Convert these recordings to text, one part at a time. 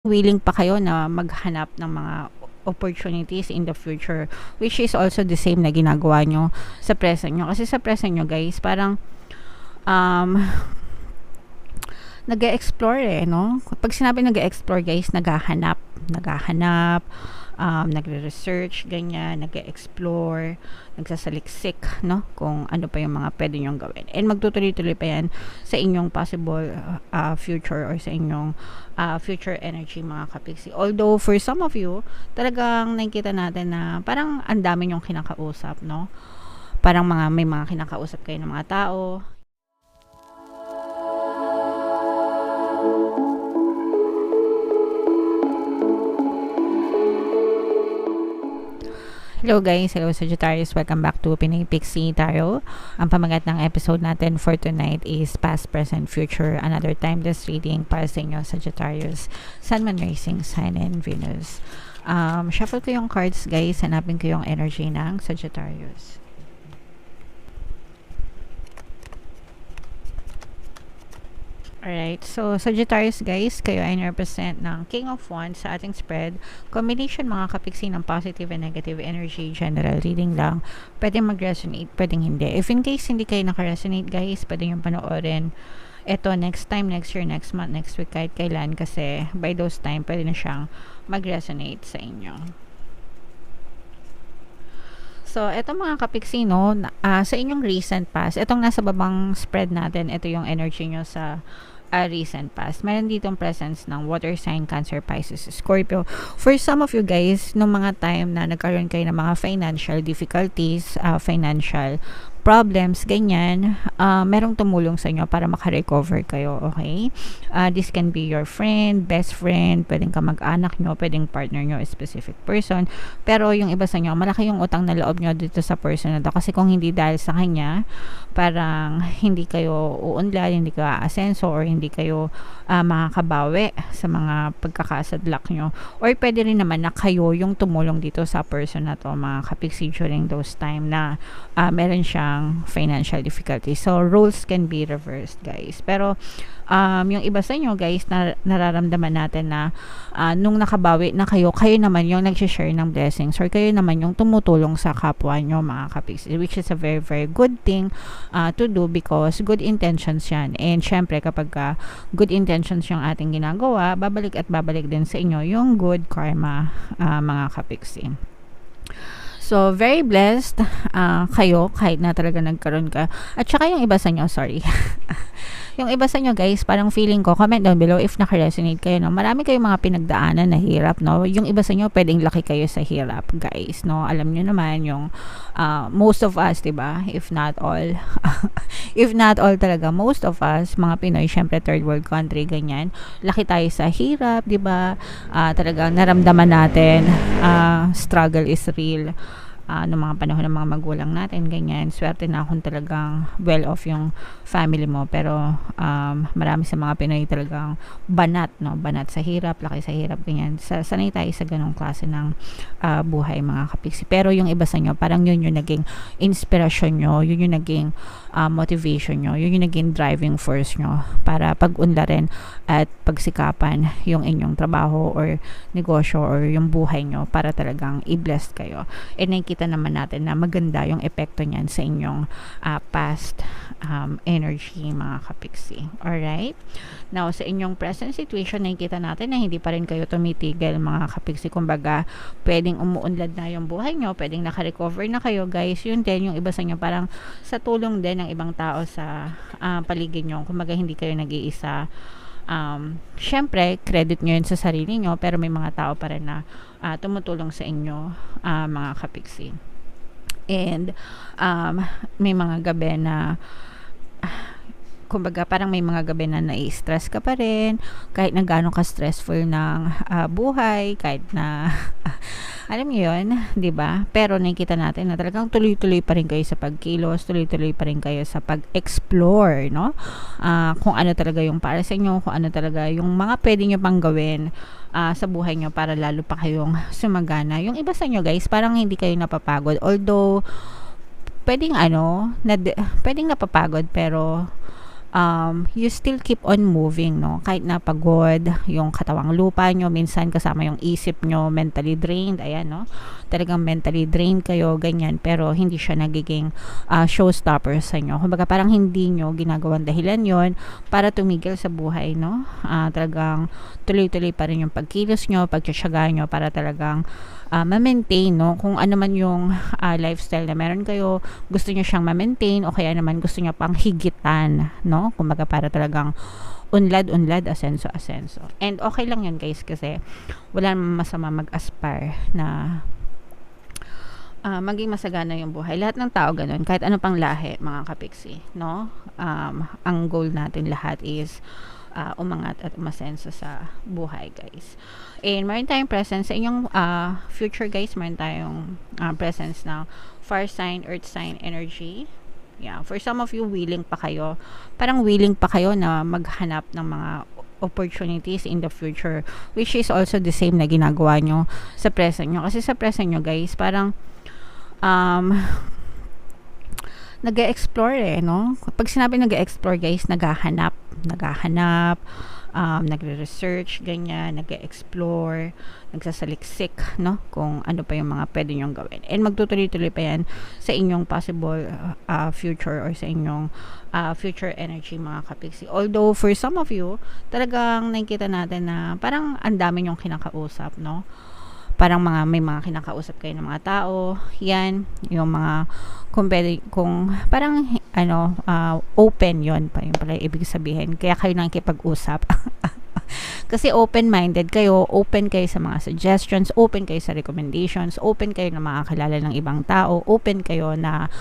willing pa kayo na maghanap ng mga opportunities in the future, which is also the same na ginagawa nyo sa present nyo. Kasi sa present nyo, guys, parang um, nag-e-explore no? Pag sinabi nag-e-explore, guys, naghahanap, nagre-research, ganyan, nag-e-explore, nagsasaliksik, no? Kung ano pa yung mga pwede nyong gawin. And magtutuloy-tuloy pa yan sa inyong possible future or sa inyong future energy, mga kapiksi. Although, for some of you, talagang nakikita natin na parang ang dami nyong kinakausap, no? Parang may mga kinakausap kayo ng mga tao. Hello guys, hello Sagittarius, welcome back to Pinay Pixie Tarot. Ang pamagat ng episode natin for tonight is Past, Present, Future, Another Timeless Reading para sa inyo Sagittarius, Sun, Moon, Rising, Sign, and Venus. Shuffle ko yung cards guys, hanapin ko yung energy ng Sagittarius. Alright, so Sagittarius guys, kayo ay represent ng King of Wands sa ating spread. Combination mga kapiksi ng positive and negative energy, general reading lang. Pwedeng mag-resonate, pwedeng hindi. If in case hindi kayo naka-resonate guys, pwedeng yung panoorin ito next time, next year, next month, next week, kahit kailan. Kasi by those time, pwede na siyang mag-resonate sa inyo. So, eto mga kapiksi, no, sa inyong recent past, etong nasa babang spread natin, ito yung energy nyo sa recent past. Meron ditong presence ng water sign, Cancer, Pisces, Scorpio. For some of you guys, nung mga time na nagkaroon kayo ng mga financial difficulties, financial problems, ganyan, merong tumulong sa inyo para makarecover kayo, okay? This can be your friend, best friend, pwedeng kamag-anak nyo, pwedeng partner nyo, a specific person. Pero yung iba sa inyo, malaki yung utang na loob nyo dito sa person na to. Kasi kung hindi dahil sa kanya, parang hindi kayo uunlad, hindi kayo aasenso, or hindi kayo makakabawi sa mga pagkakasadlak nyo. Or pwede rin naman na kayo yung tumulong dito sa person na to, mga kapiksi, during those time na meron siyang financial difficulty. So, roles can be reversed, guys. Pero, yung iba sa inyo, guys, nararamdaman natin na nung nakabawi na kayo naman yung nag-share ng blessings, or kayo naman yung tumutulong sa kapwa nyo, mga kapiksi, which is a very, very good thing to do because good intentions yan. And, syempre, kapag good intentions yung ating ginagawa, babalik at babalik din sa inyo yung good karma, mga kapiksi. So, very blessed kayo kahit na talaga nagkaroon ka. At saka yung iba sa inyo, sorry. Yung iba sa inyo guys, parang feeling ko, comment down below if naka-resonate kayo, no? Marami kayong mga pinagdaanan na hirap, no? Yung iba sa inyo, pwedeng laki kayo sa hirap, guys, no? Alam nyo naman yung most of us, diba? If not all. If not all talaga, most of us, mga Pinoy, syempre third world country, ganyan. Laki tayo sa hirap, diba? Talagang naramdaman natin, struggle is real. Noong mga panahon ng mga magulang natin, ganyan. Swerte na kung talagang well off yung family mo, pero marami sa mga Pinoy talagang banat, no? Banat sa hirap, laki sa hirap, ganyan. Sanay tayo sa ganong klase ng buhay, mga kapiksi. Pero yung iba sa inyo, parang yun yung naging inspirasyon nyo, yun yung naging motivation nyo, yun yung naging driving force nyo para pag-unlarin at pagsikapan yung inyong trabaho or negosyo or yung buhay nyo para talagang i-blessed kayo. And nakikita naman natin na maganda yung epekto niyan sa inyong past energy, mga kapiksi. Alright? Now, sa inyong present situation, nakikita natin na hindi pa rin kayo tumitigil, mga kapiksi. Kumbaga, pwedeng umuunlad na yung buhay nyo, pwedeng naka-recover na kayo, guys. Yun din, yung iba sa inyo, parang sa tulong din ng ibang tao sa paligid nyo. Kumbaga, hindi kayo nag-iisa. Syempre, credit nyo yun sa sarili nyo, pero may mga tao pa rin na tumutulong sa inyo, mga kapiksi. And may mga gabi na kumbaga parang may mga gabi na nai-stress ka pa rin kahit na gano'ng ka-stressful ng buhay, kahit na alam niyo yun, 'di ba? Pero nakikita natin na talagang tuloy-tuloy pa rin kayo sa pagkilos, tuloy-tuloy pa rin kayo sa pag-explore, no? Kung ano talaga yung para sa inyo, kung ano talaga yung mga pwede nyo pang gawin sa buhay nyo para lalo pa kayong sumagana. Yung iba sa inyo guys, parang hindi kayo napapagod. Although pwedeng pwedeng napapagod, pero you still keep on moving, no? Kahit na pagod yung katawang lupa nyo, minsan kasama yung isip nyo, mentally drained, ayan, no? Talagang mentally drained kayo, ganyan, pero hindi siya nagiging showstopper sa inyo. Kumbaga, parang hindi nyo ginagawang dahilan yon para tumigil sa buhay, no? Talagang tuloy-tuloy pa rin yung pagkilos nyo, pagtsatsaga nyo para talagang ma-maintain, no? Kung ano man yung lifestyle na meron kayo, gusto nyo siyang ma-maintain o kaya naman gusto nyo pang higitan, no? Kumbaga para talagang unlad, asenso. And okay lang yun, guys, kasi wala namang masama mag-aspire na maging masagana yung buhay. Lahat ng tao ganun, kahit ano pang lahi, mga kapiksi, no? Ang goal natin lahat is umangat at umasenso sa buhay, guys. And meron tayong presence sa inyong future, guys. Meron tayong presence ng fire sign, earth sign energy. Yeah, for some of you, willing pa kayo. Parang willing pa kayo na maghanap ng mga opportunities in the future, which is also the same na ginagawa nyo sa present nyo. Kasi sa present nyo, guys, parang nag-e-explore, no? Pag sinabi nag-e-explore, guys, naghahanap, nagre-research, ganyan, nag-e-explore, nagsasaliksik, no? Kung ano pa yung mga pwede nyong gawin. And magtutuloy-tuloy pa yan sa inyong possible future or sa inyong future energy, mga kapiksi. Although, for some of you, talagang nakikita natin na parang ang dami nyong kinakausap, no? Parang may mga kinakausap kayo ng mga tao, yan, yung mga kung parang open yon pa yung pala ibig sabihin, kaya kayo nakikipag-usap. Kasi open-minded kayo, open kayo sa mga suggestions, open kayo sa recommendations, open kayo na makakilala ng ibang tao, open kayo na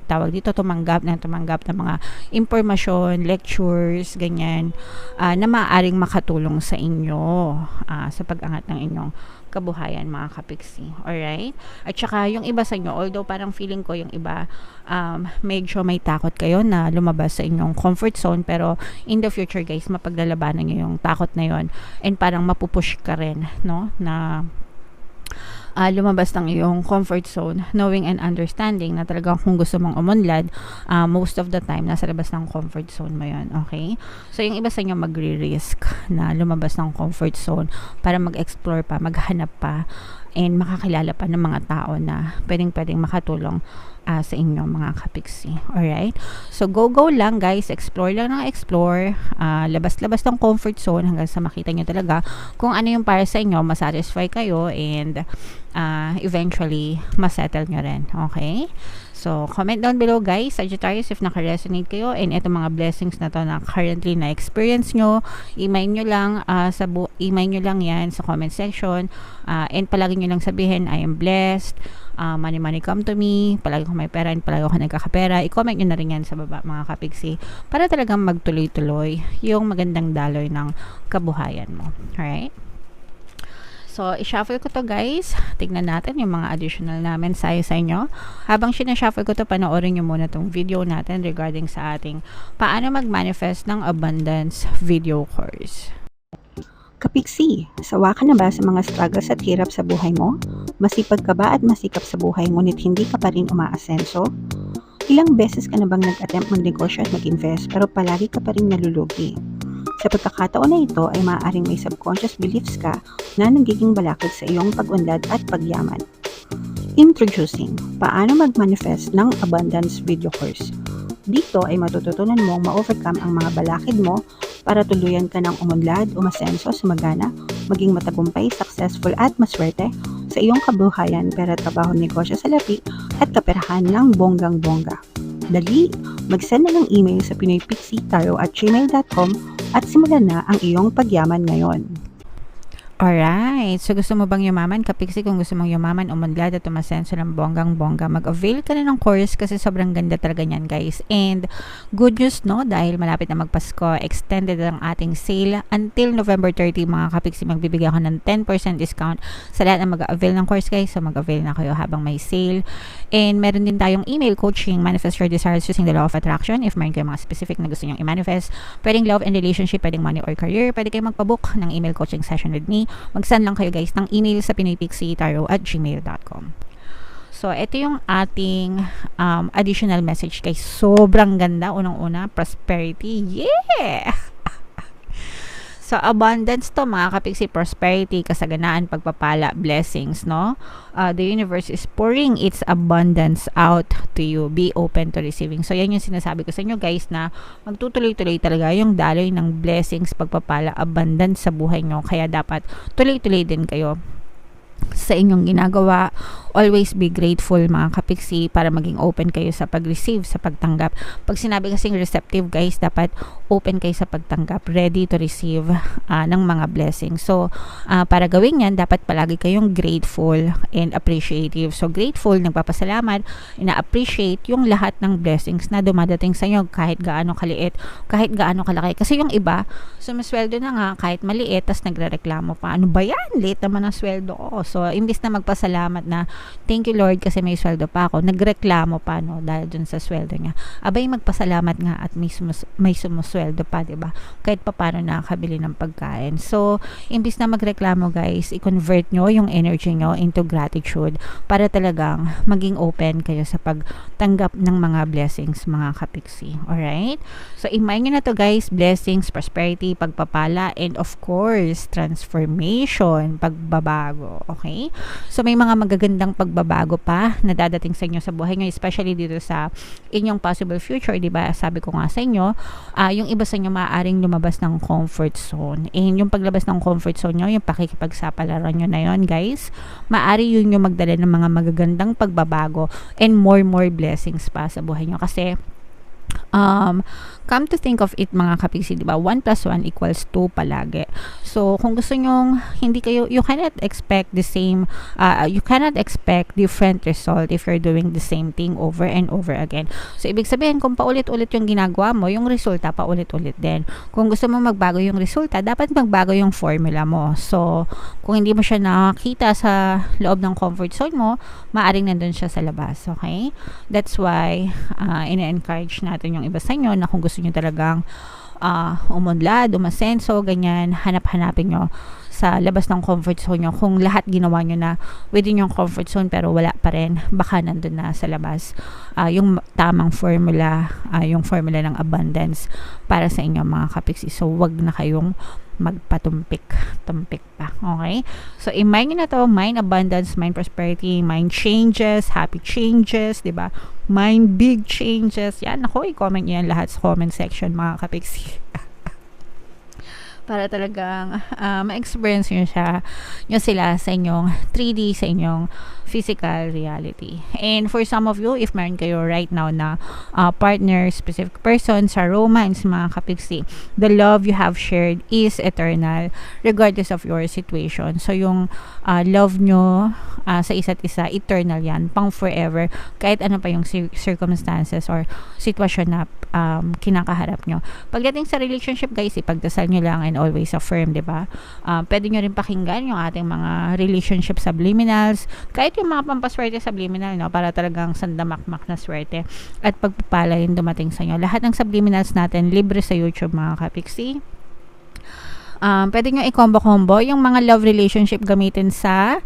tawag dito, tumanggap ng mga impormasyon, lectures, ganyan, na maaaring makatulong sa inyo sa pag-angat ng inyong kabuhayan, mga kapiksi. Alright? At saka yung iba sa inyo, although parang feeling ko yung iba medyo may takot kayo na lumabas sa inyong comfort zone, pero in the future, guys, mapaglalabanan nyo yung takot na yon and parang mapupush ka rin, no? Na lumabas ng iyong comfort zone, knowing and understanding na talagang kung gusto mong umunlad, most of the time nasa labas ng comfort zone mo yun, okay? So yung iba sa inyo magre-risk na lumabas ng comfort zone para mag-explore pa, maghanap pa, and makakilala pa ng mga tao na pwedeng makatulong sa inyong mga kapiksi. Alright? So, go lang, guys. Explore lang ng explore. Labas-labas ng comfort zone hanggang sa makita nyo talaga kung ano yung para sa inyo, masatisfy kayo, and eventually, masettle nyo rin. Okay? So, comment down below, guys, Sagittarius, if naka-resonate kayo and itong mga blessings na to na currently na-experience nyo, email nyo lang yan sa comment section, and palagi nyo lang sabihin, I am blessed, money come to me, palagi ko may pera and palagi ko nagkakapera. I-comment nyo na rin yan sa baba, mga kapiksi, para talagang magtuloy-tuloy yung magandang daloy ng kabuhayan mo. Alright? So, i-shuffle ko to, guys. Tignan natin yung mga additional na mensahe sa inyo. Habang sinashuffle ko to, panoorin nyo muna tong video natin regarding sa ating paano mag-manifest ng abundance video course. Kapiksi, sawa ka na ba sa mga struggles at hirap sa buhay mo? Masipag ka ba at masikap sa buhay ngunit hindi ka pa rin umaasenso? Ilang beses ka na bang nag-attempt magnegosyo at mag-invest pero palagi ka pa rin nalulugi? Sa pagkakataon na ito ay maaaring may subconscious beliefs ka na nagiging balakid sa iyong pag-unlad at pagyaman. Introducing, paano mag-manifest ng abundance video course. Dito ay matututunan mong ma-overcome ang mga balakid mo para tuluyan ka ng umunlad, umasenso, sumagana, maging matagumpay, successful at maswerte sa iyong kabuhayan, pera, trabaho, negosyo, salapi at kaperahan ng bonggang-bongga. Dali, mag-send na ng email sa pinoypixitaro@gmail.com at simulan na ang iyong pagyaman ngayon. Alright, so gusto mo bang yumaman? Kapiksi, kung gusto mong yumaman, umunlad at umasenso ng bonggang-bongga, mag-avail ka na ng course kasi sobrang ganda talaga niyan, guys. And good news, no? Dahil malapit na magpasko, extended ang ating sale until November 30, mga kapiksi. Magbibigay ako ng 10% discount sa lahat na mag-avail ng course, guys. So mag-avail na kayo habang may sale. And meron din tayong email coaching, manifest your desires using the law of attraction. If meron kayo mga specific na gusto nyong i-manifest, pwedeng love and relationship, pwedeng money or career, pwede kayo magpabook ng email coaching session with me. Mag-send lang kayo, guys, ng email sa pinoypixitaro@gmail.com. So, ito yung ating additional message guys. Sobrang ganda. Unang-una, prosperity. Yeah! So, abundance to mga kapiksi, prosperity, kasaganaan, pagpapala, blessings, no? The universe is pouring its abundance out to you. Be open to receiving. So, yan yung sinasabi ko sa inyo guys na magtutuloy-tuloy talaga yung daloy ng blessings, pagpapala, abundance sa buhay nyo. Kaya dapat tuloy-tuloy din kayo sa inyong ginagawa. Always be grateful mga kapiksi para maging open kayo sa pag-receive, sa pagtanggap. Pag sinabi kasing receptive guys, dapat open kayo sa pagtanggap, ready to receive ng mga blessings. So, para gawin yan, dapat palagi kayong grateful and appreciative. So, grateful, nagpapasalamat, ina-appreciate yung lahat ng blessings na dumadating sa inyo, kahit gaano kaliit, kahit gaano kalaki. Kasi yung iba, sumasweldo na nga, kahit maliit, tas nagre-reklamo pa. Ano ba yan? Late naman ang sweldo ko. So, imbis na magpasalamat na, thank you Lord kasi may sweldo pa ako, nagreklamo pa no dahil dun sa sweldo niya. Abay magpasalamat nga at may sumusweldo pa, 'di ba? Kahit papaano nakakabili ng pagkain. So, imbis na magreklamo guys, i-convert nyo yung energy nyo into gratitude para talagang maging open kayo sa pagtanggap ng mga blessings mga kapiksi. Alright? So, imagine nyo na to guys, blessings, prosperity, pagpapala, and of course, transformation, pagbabago. Okay? So, may mga magagandang pagbabago pa na dadating sa inyo sa buhay nyo, especially dito sa inyong possible future, di ba? Sabi ko nga sa inyo, yung iba sa inyo maaaring lumabas ng comfort zone. And yung paglabas ng comfort zone nyo, yung pakikipagsapalaran nyo na yon guys, maaari yun yung magdala ng mga magagandang pagbabago and more blessings pa sa buhay nyo. Kasi, come to think of it mga kapiksi, diba? 1 plus 1 equals 2 palagi. So, kung gusto nyong you cannot expect the same, you cannot expect different result if you're doing the same thing over and over again. So, ibig sabihin, kung paulit-ulit yung ginagawa mo, yung resulta paulit-ulit din. Kung gusto mo magbago yung resulta, dapat magbago yung formula mo. So, kung hindi mo siya nakakita sa loob ng comfort zone mo, maaring nandun siya sa labas. Okay? That's why, ina-encourage natin yung iba sa inyo na kung gusto nyo talagang umunlad, umasenso, ganyan, hanap-hanapin nyo sa labas ng comfort zone nyo. Kung lahat ginawa nyo na within yung comfort zone pero wala pa rin, baka nandun na sa labas yung tamang formula, yung formula ng abundance para sa inyo mga kapiksi. So, wag na kayong magpatumpik pa. Okay? So, imagine na to, mind abundance, mind prosperity, mind changes, happy changes, diba? Mind big changes. Yan, ako, i-comment yan lahat sa comment section mga kapiksi. Para talagang ma-experience nyo sila sa inyong 3D, sa inyong physical reality. And for some of you, if meron kayo right now na partner, specific person sa romance, mga kapiksi, the love you have shared is eternal regardless of your situation. So, yung love nyo sa isa't isa, eternal yan, pang forever, kahit ano pa yung circumstances or sitwasyon na kinakaharap nyo. Pagdating sa relationship, guys, ipagdasal nyo lang and always affirm, diba? Pwede nyo rin pakinggan yung ating mga relationship subliminals, kahit yung mga pampaswerte subliminal, no? Para talagang sandamakmak na swerte at pagpapala yung dumating sa inyo. Lahat ng subliminals natin, libre sa YouTube, mga kapiksi. Pwede nyo i-combo-combo yung mga love relationship gamitin sa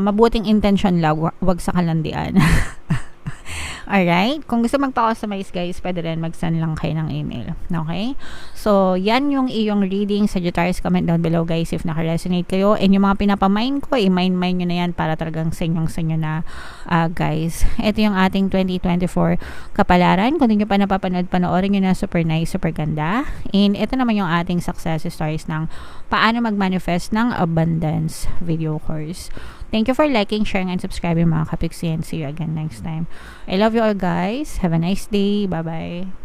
mabuting intention lang, wag sa kalandian. Alright? Kung gusto magpa-customize guys, pwede rin mag-send lang kayo ng email. Okay? So, yan yung iyong reading. Sagittarius, comment down below guys if naka-resonate kayo. And yung mga pinapamind ko, i-mind nyo na yan para talagang sa inyo na guys. Ito yung ating 2024 kapalaran. Kung hindi nyo pa napapanood, panoorin nyo na, super nice, super ganda. And ito naman yung ating success stories ng paano mag-manifest ng abundance video course. Thank you for liking, sharing, and subscribing mga kapiksi, and see you again next time. I love you all guys. Have a nice day. Bye-bye.